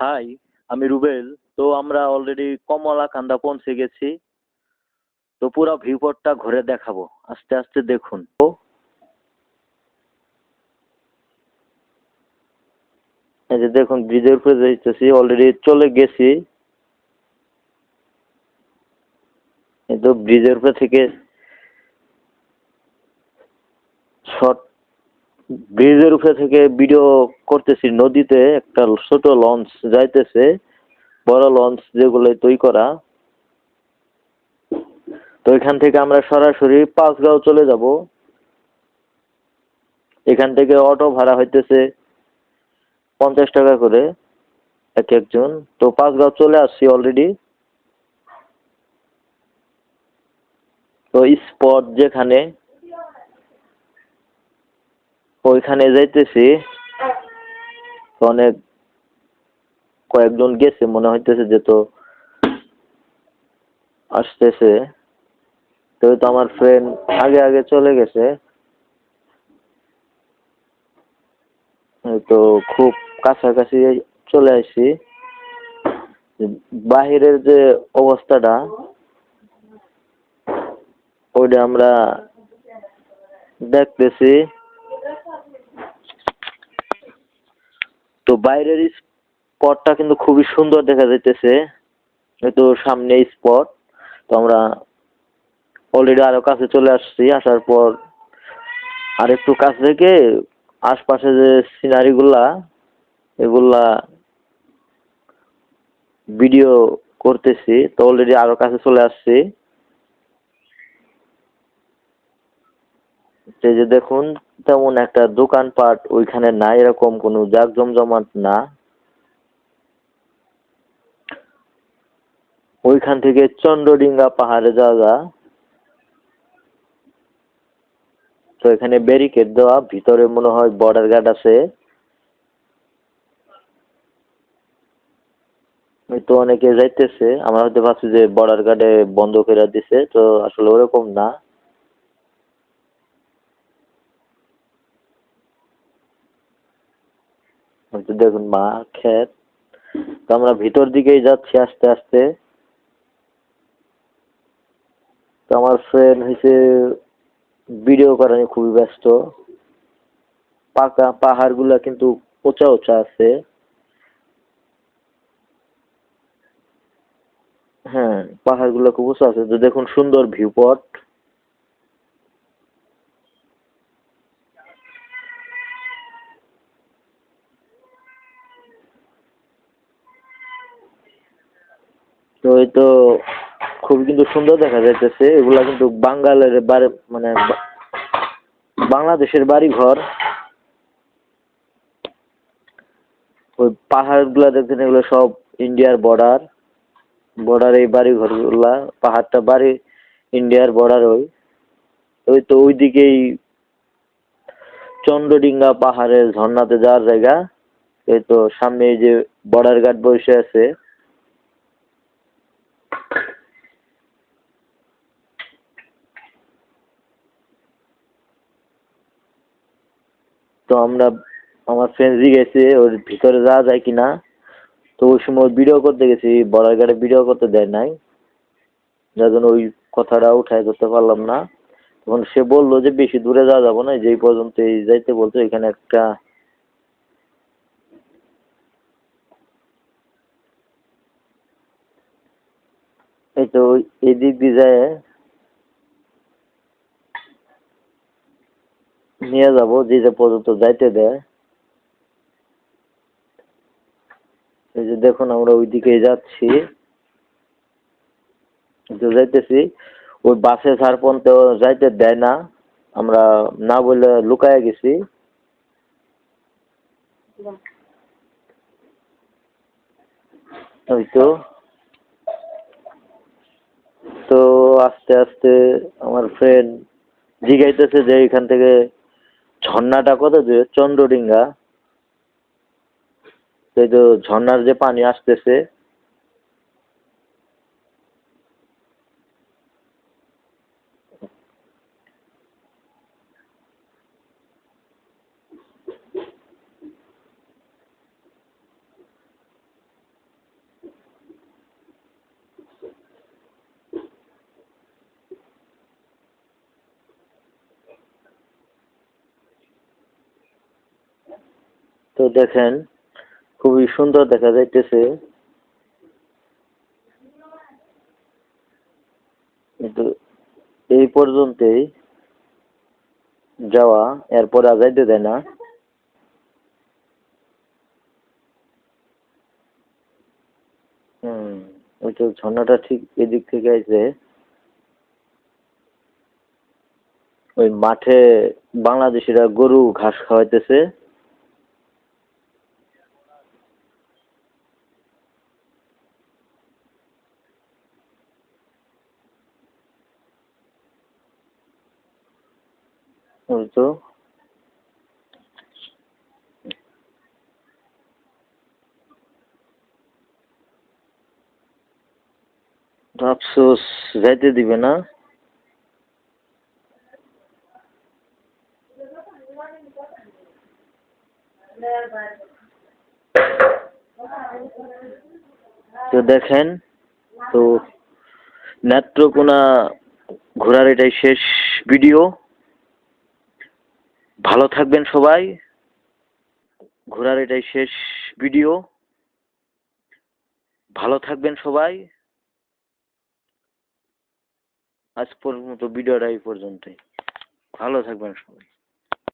High, আমি রুবেল। তো আমরা অলরেডি কমলাকান্দা পৌঁছে গেছি। তো পুরো ভিউপটটা ঘুরে দেখাবো, আস্তে আস্তে দেখুন। এই যে দেখুন, ব্রিজের উপরে যাইতেছি, অলরেডি চলে গেছি। এই তো ব্রিজের উপরে থেকে শর্ট ব্রিজের উপরে থেকে ভিডিও করতেছি। নদীতে একটা ছোট লঞ্চ যাইতেছে, বড় লঞ্চ যেগুলো তৈরি করা। তো এখান থেকে আমরা সরাসরি পাঁচগাঁও চলে যাব। এখান থেকে অটো ভাড়া হইতেছে 50 টাকা করে এক একজন। তো পাঁচগাঁও চলে আসছি অলরেডি। তো স্পট যেখানে, ওইখানে যাইতেছি। অনেক কয়েকজন গেছে মনে হইতেছে, যে তো আসতেছে। তো তো আমার ফ্রেন্ড আগে আগে চলে গেছে। এই তো খুব কাছাকাছি চলে আসি। বাহিরের যে অবস্থাটা, ওইটা আমরা দেখতেছি। তো বাইরের স্পটটা কিন্তু খুবই সুন্দর দেখা যাইতেছে। এই তো সামনে স্পট। তো আমরা অলরেডি আরো কাছে চলে আসছি। আসার পর আর একটু কাছ থেকে আশপাশে যে সিনারি গুলা, এগুলা ভিডিও করতেছি। তো অলরেডি আরো কাছে চলে আসছি। এই যে দেখুন, তেমন একটা দোকানপাট ওইখানে নাই, এরকম কোনো জাঁকজমজমাট না। ওইখান থেকে চন্দ্রডিঙ্গা পাহাড়ে যাওয়া যায়। তো এখানে ব্যারিকেড দেওয়া, ভিতরে মনে হয় বর্ডার গার্ড আছে। ওই তো অনেকে যাইতেছে, আমরা হয়তো ভাবছি যে বর্ডার গার্ডে বন্ধ করে দিছে, তো আসলে ওরকম না। ওই তো দেখুন মা ক্ষেত। তো আমরা ভিতর দিকেই যাচ্ছি আস্তে আস্তে। তো আমার ফ্রেন্ড হয়েছে ভিডিও করা নিয়ে খুবই ব্যস্ত। পাকা পাহাড় গুলা কিন্তু উঁচা উঁচা আছে। হ্যাঁ, পাহাড় গুলা খুব উঁচু আছে। তো দেখুন সুন্দর ভিউ পট। তো এই তো খুব কিন্তু সুন্দর দেখা যাইতেছে। এগুলা কিন্তু বাঙালের বাড়ি, মানে বাংলাদেশের বাড়ি ঘর। ওই পাহাড় গুলা দেখছেন, এগুলো সব ইন্ডিয়ার বর্ডার। বর্ডার এই বাড়ি ঘর গুলা, পাহাড়টা বাড়ি ইন্ডিয়ার বর্ডার। ওই ওই তো ওই দিকেই চন্দ্রডিঙ্গা পাহাড়ের ঝর্ণাতে যাওয়ার জায়গা। এই তো সামনে এই যে বর্ডার গার্ড বসে আছে। তো আমরা, আমার ফ্রেন্ড গেছে ওর ভিতরে যাওয়া যায় কিনা। তো ওই সময় ভিডিও করতে গেছি, বর্ডার গার্ডে ভিডিও করতে দেয় নাই, যার জন্য ওই কথাটা উঠাই করতে পারলাম না। তখন সে বললো যে বেশি দূরে যাওয়া যাবো না, যেই পর্যন্ত এই যাইতে বলতো। এখানে একটা, এই তো এই দিক দিয়ে যায় নিয়ে যাবো, যে যে পর্যন্ত যাইতে দেয়। এই যে দেখুন আমরা ওইদিকে যাচ্ছি। তো যাইতেছি, ওই বাসে ছাড় পর্যন্ত যাইতে দেয় না। আমরা না বলে লুকায় গেছি। ওই তো। তো আস্তে আস্তে আমার ফ্রেন্ড জিগাইতেছে যে এখান থেকে ঝর্ণাটা কত, যে চন্দ্রডিঙ্গা। এই তো ঝর্ণার যে পানি আসতেছে। তো দেখেন খুবই সুন্দর দেখা যাইতেছে, কিন্তু এই পর্যন্তই যাওয়া, এরপরে আর যাইতে দেয় না। ওই তো ঝর্ণাটা ঠিক এদিক থেকে আইছে, ওই মাঠে বাংলাদেশিরা গরু ঘাস খাওয়াইতেছে। ওই তো আফসোস, যাইতে দিবে না। তো দেখেন, তো নেত্রকোনা ঘোরার এটাই শেষ ভিডিও। ভালো থাকবেন সবাই। ঘোরার এটাই শেষ ভিডিও। ভালো থাকবেন সবাই। আজ পর্যন্ত ভিডিওটা এই পর্যন্তই। ভালো থাকবেন সবাই।